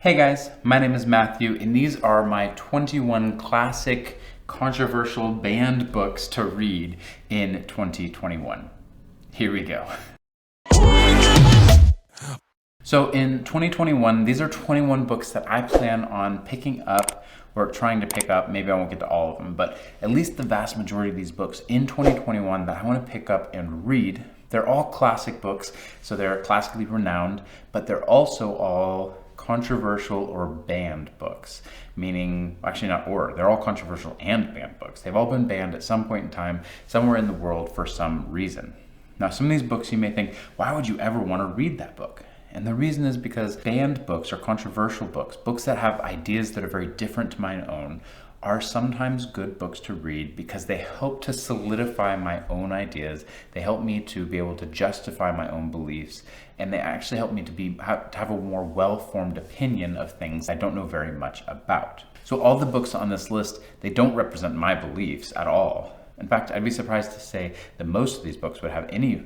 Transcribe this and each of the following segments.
Hey guys, my name is Matthew, and these are my 21 classic controversial banned books to read in 2021. Here we go. So in 2021, these are 21 books that I plan on picking up or trying to pick up. Maybe I won't get to all of them, but at least the vast majority of these books in 2021 that I want to pick up and read. They're all classic books, so they're classically renowned, but they're also all controversial or banned books, meaning, actually not or, they're all controversial and banned books. They've all been banned at some point in time, somewhere in the world for some reason. Now, some of these books you may think, why would you ever want to read that book? And the reason is because banned books or controversial books, books that have ideas that are very different to my own, are sometimes good books to read because they help to solidify my own ideas. They help me to be able to justify my own beliefs, and they actually help me to have a more well-formed opinion of things I don't know very much about. So all the books on this list, they don't represent my beliefs at all. In fact, I'd be surprised to say that most of these books would have any,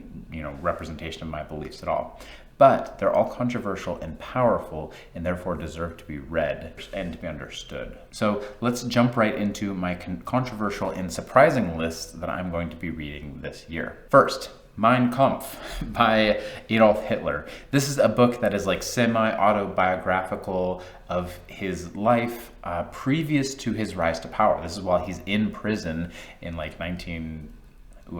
representation of my beliefs at all. But they're all controversial and powerful, and therefore deserve to be read and to be understood. So let's jump right into my controversial and surprising list that I'm going to be reading this year. First, Mein Kampf by Adolf Hitler. This is a book that is like semi-autobiographical of his life previous to his rise to power. This is while he's in prison in like I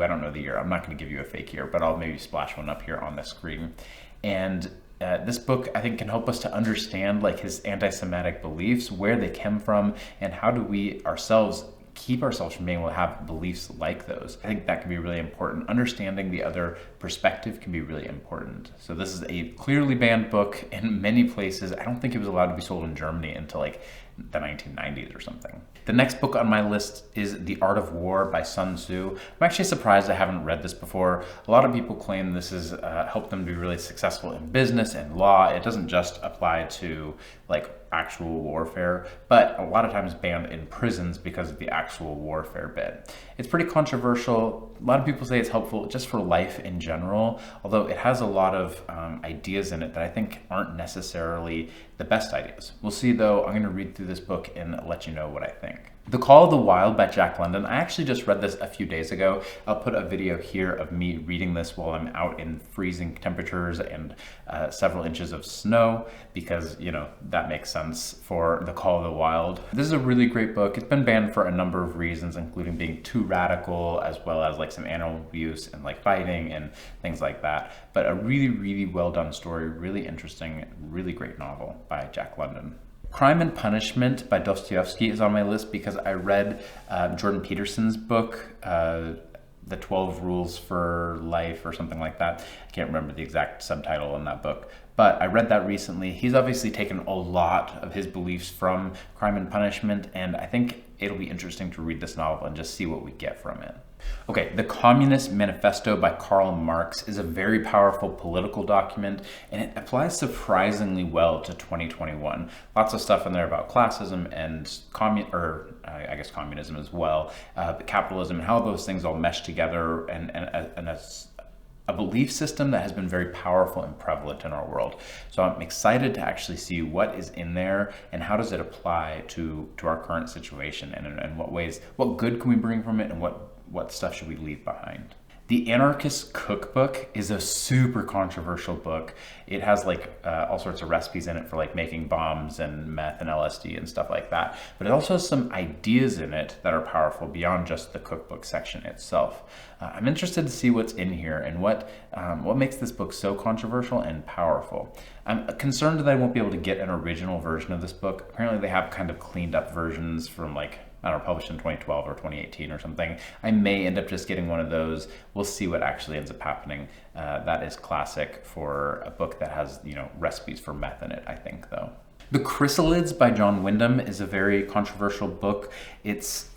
don't know the year. I'm not going to give you a fake year, but I'll maybe splash one up here on the screen. And this book, I think, can help us to understand like his anti-Semitic beliefs, where they came from, and how do we ourselves keep ourselves from being able to have beliefs like those. I think that can be really important. Understanding the other perspective can be really important. So this is a clearly banned book in many places. I don't think it was allowed to be sold in Germany until like the 1990s or something. The next book on my list is The Art of War by Sun Tzu. I'm actually surprised I haven't read this before. A lot of people claim this has helped them be really successful in business and law. It doesn't just apply to like actual warfare, but a lot of times banned in prisons because of the actual warfare bit. It's pretty controversial. A lot of people say it's helpful just for life in general, although it has a lot of ideas in it that I think aren't necessarily the best ideas. We'll see though. I'm going to read through this book and let you know what I think. The Call of the Wild by Jack London. I actually just read this a few days ago. I'll put a video here of me reading this while I'm out in freezing temperatures and several inches of snow because, that makes sense for The Call of the Wild. This is a really great book. It's been banned for a number of reasons, including being too radical, as well as like some animal abuse and like fighting and things like that. But a really, really well done story, really interesting, really great novel by Jack London. Crime and Punishment by Dostoevsky is on my list because I read Jordan Peterson's book, The 12 Rules for Life or something like that. I can't remember the exact subtitle in that book, but I read that recently. He's obviously taken a lot of his beliefs from Crime and Punishment, and I think it'll be interesting to read this novel and just see what we get from it. Okay, The Communist Manifesto by Karl Marx is a very powerful political document, and it applies surprisingly well to 2021. Lots of stuff in there about classism and communism as well, capitalism, and how those things all mesh together, and a belief system that has been very powerful and prevalent in our world. So I'm excited to actually see what is in there and how does it apply to our current situation, and in what ways, what good can we bring from it, and what stuff should we leave behind. The Anarchist Cookbook is a super controversial book. It has all sorts of recipes in it for like making bombs and meth and LSD and stuff like that. But it also has some ideas in it that are powerful beyond just the cookbook section itself. I'm interested to see what's in here and what makes this book so controversial and powerful. I'm concerned that I won't be able to get an original version of this book. Apparently they have kind of cleaned up versions from published in 2012 or 2018 or something. I may end up just getting one of those. We'll see what actually ends up happening. That is classic for a book that has, recipes for meth in it, I think, though. The Chrysalis by John Wyndham is a very controversial book. It's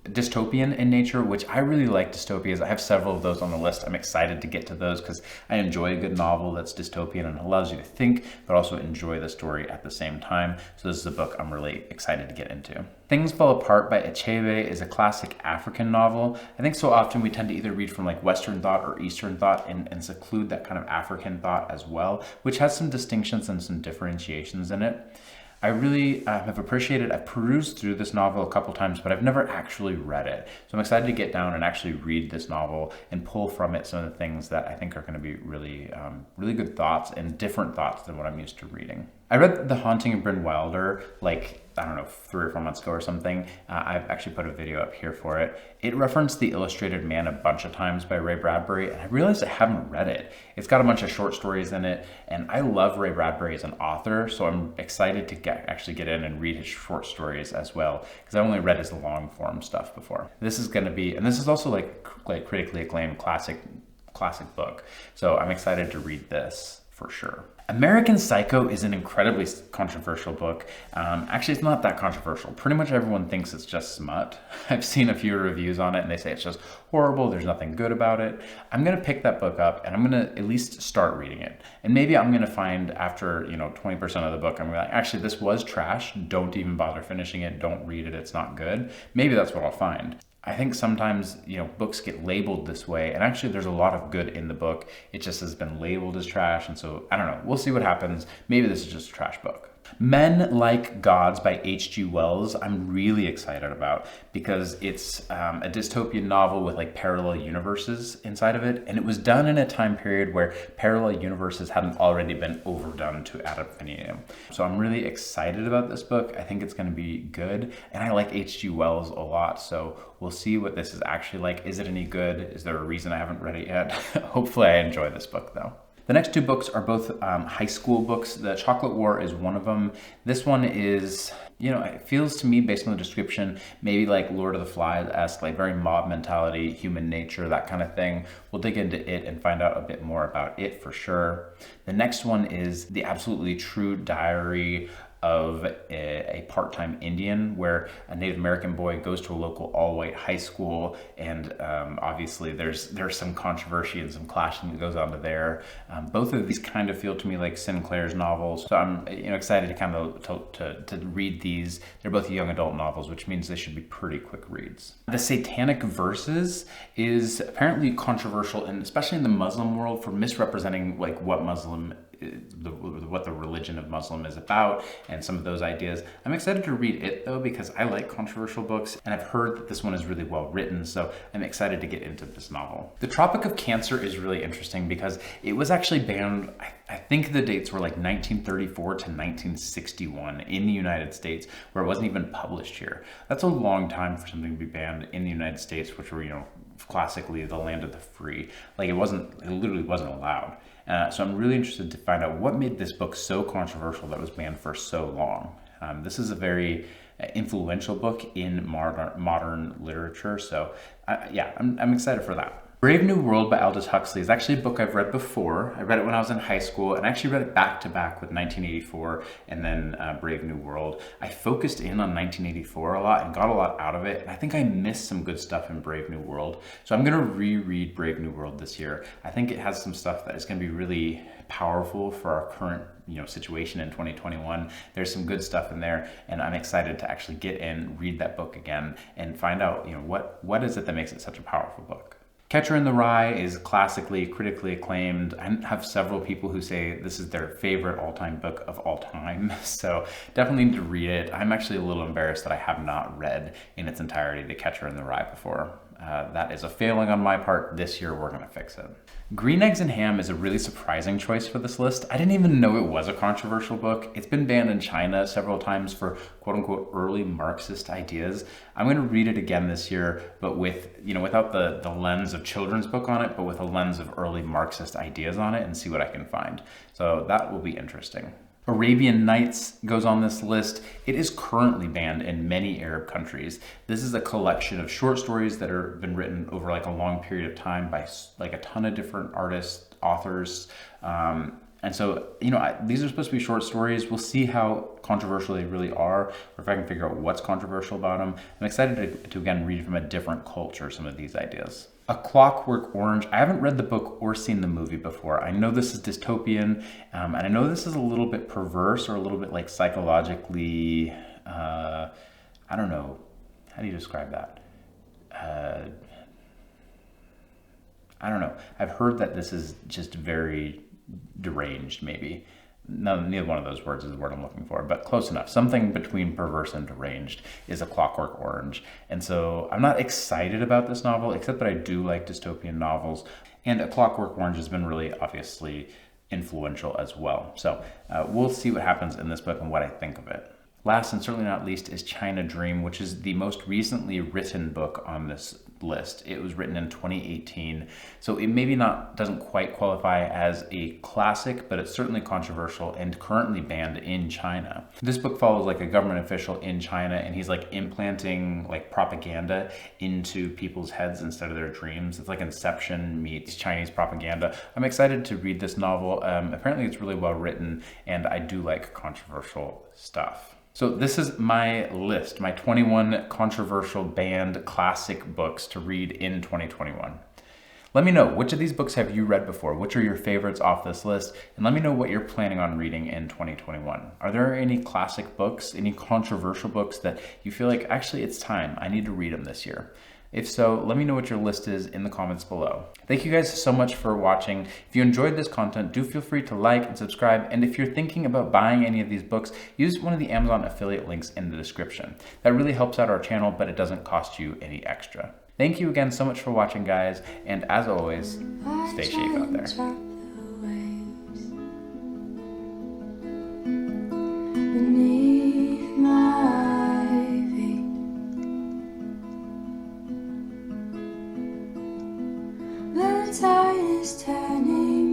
dystopian in nature, which I really like dystopias. I have several of those on the list. I'm excited to get to those because I enjoy a good novel that's dystopian and allows you to think, but also enjoy the story at the same time. So this is a book I'm really excited to get into. Things Fall Apart by Achebe is a classic African novel. I think so often we tend to either read from like Western thought or Eastern thought and seclude that kind of African thought as well, which has some distinctions and some differentiations in it. I really have appreciated, I've perused through this novel a couple times, but I've never actually read it. So I'm excited to get down and actually read this novel and pull from it some of the things that I think are going to be really, really good thoughts and different thoughts than what I'm used to reading. I read The Haunting of Bryn Wilder, like, I don't know, 3 or 4 months ago or something. I've actually put a video up here for it. It referenced The Illustrated Man a bunch of times by Ray Bradbury, and I realized I haven't read it. It's got a bunch of short stories in it, and I love Ray Bradbury as an author, so I'm excited to actually get in and read his short stories as well, because I only read his long form stuff before. This is going to be, and this is also like critically acclaimed classic book, so I'm excited to read this for sure. American Psycho is an incredibly controversial book. Actually, it's not that controversial. Pretty much everyone thinks it's just smut. I've seen a few reviews on it and they say it's just horrible, there's nothing good about it. I'm gonna pick that book up and I'm gonna at least start reading it. And maybe I'm gonna find after 20% of the book, I'm gonna be like, actually this was trash, don't even bother finishing it, don't read it, it's not good. Maybe that's what I'll find. I think sometimes, books get labeled this way, and actually there's a lot of good in the book. It just has been labeled as trash, and so, I don't know, we'll see what happens. Maybe this is just a trash book. Men Like Gods by H.G. Wells, I'm really excited about because it's a dystopian novel with like parallel universes inside of it. And it was done in a time period where parallel universes hadn't already been overdone to ad infinitum. So I'm really excited about this book. I think it's going to be good. And I like H.G. Wells a lot. So we'll see what this is actually like. Is it any good? Is there a reason I haven't read it yet? Hopefully I enjoy this book though. The next 2 books are both high school books. The Chocolate War is one of them. This one is, it feels to me, based on the description, maybe like Lord of the Flies-esque, like very mob mentality, human nature, that kind of thing. We'll dig into it and find out a bit more about it for sure. The next one is The Absolutely True Diary of a part-time Indian, where a Native American boy goes to a local all-white high school, and obviously there's some controversy and some clashing that goes on there. Both of these kind of feel to me like Sinclair's novels, so I'm excited to kind of to read these. They're both young adult novels, which means they should be pretty quick reads. The Satanic Verses is apparently controversial, and especially in the Muslim world, for misrepresenting like what the religion of Muslim is about and some of those ideas. I'm excited to read it though because I like controversial books and I've heard that this one is really well written, so I'm excited to get into this novel. The Tropic of Cancer is really interesting because it was actually banned, I think the dates were like 1934 to 1961 in the United States, where it wasn't even published here. That's a long time for something to be banned in the United States, which were, classically the land of the free. Like it literally wasn't allowed. So I'm really interested to find out what made this book so controversial that was banned for so long. This is a very influential book in modern literature, so I'm excited for that. Brave New World by Aldous Huxley is actually a book I've read before. I read it when I was in high school and I actually read it back to back with 1984 and then Brave New World. I focused in on 1984 a lot and got a lot out of it, and I think I missed some good stuff in Brave New World. So I'm going to reread Brave New World this year. I think it has some stuff that is going to be really powerful for our current situation in 2021. There's some good stuff in there, and I'm excited to actually get in, read that book again, and find out what is it that makes it such a powerful book. Catcher in the Rye is classically, critically acclaimed. I have several people who say this is their favorite all-time book of all time, so definitely need to read it. I'm actually a little embarrassed that I have not read in its entirety The Catcher in the Rye before. That is a failing on my part. This year we're gonna fix it. Green Eggs and Ham is a really surprising choice for this list. I didn't even know it was a controversial book. It's been banned in China several times for quote unquote early Marxist ideas. I'm gonna read it again this year, but with, without the lens of children's book on it, but with a lens of early Marxist ideas on it, and see what I can find. So that will be interesting. Arabian Nights goes on this list. It is currently banned in many Arab countries. This is a collection of short stories that have been written over like a long period of time by like a ton of different artists, authors. And so, these are supposed to be short stories. We'll see how controversial they really are, or if I can figure out what's controversial about them. I'm excited to again, read from a different culture some of these ideas. A Clockwork Orange. I haven't read the book or seen the movie before. I know this is dystopian, and I know this is a little bit perverse or a little bit like psychologically, I don't know, how do you describe that? I don't know. I've heard that this is just very deranged, maybe. No, neither one of those words is the word I'm looking for, but close enough. Something between perverse and deranged is A Clockwork Orange. And so I'm not excited about this novel, except that I do like dystopian novels. And A Clockwork Orange has been really obviously influential as well. So we'll see what happens in this book and what I think of it. Last and certainly not least is China Dream, which is the most recently written book on this list. It was written in 2018, so it maybe doesn't quite qualify as a classic, but it's certainly controversial and currently banned in China. This book follows like a government official in China, and he's like implanting like propaganda into people's heads instead of their dreams. It's like Inception meets Chinese propaganda. I'm excited to read this novel. Apparently it's really well written, and I do like controversial stuff. So this is my list, my 21 controversial banned classic books to read in 2021. Let me know, which of these books have you read before? Which are your favorites off this list? And let me know what you're planning on reading in 2021. Are there any classic books, any controversial books that you feel like, actually it's time, I need to read them this year? If so, let me know what your list is in the comments below. Thank you guys so much for watching. If you enjoyed this content, do feel free to like and subscribe. And if you're thinking about buying any of these books, use one of the Amazon affiliate links in the description. That really helps out our channel, but it doesn't cost you any extra. Thank you again so much for watching, guys. And as always, stay safe out there. The tide is turning.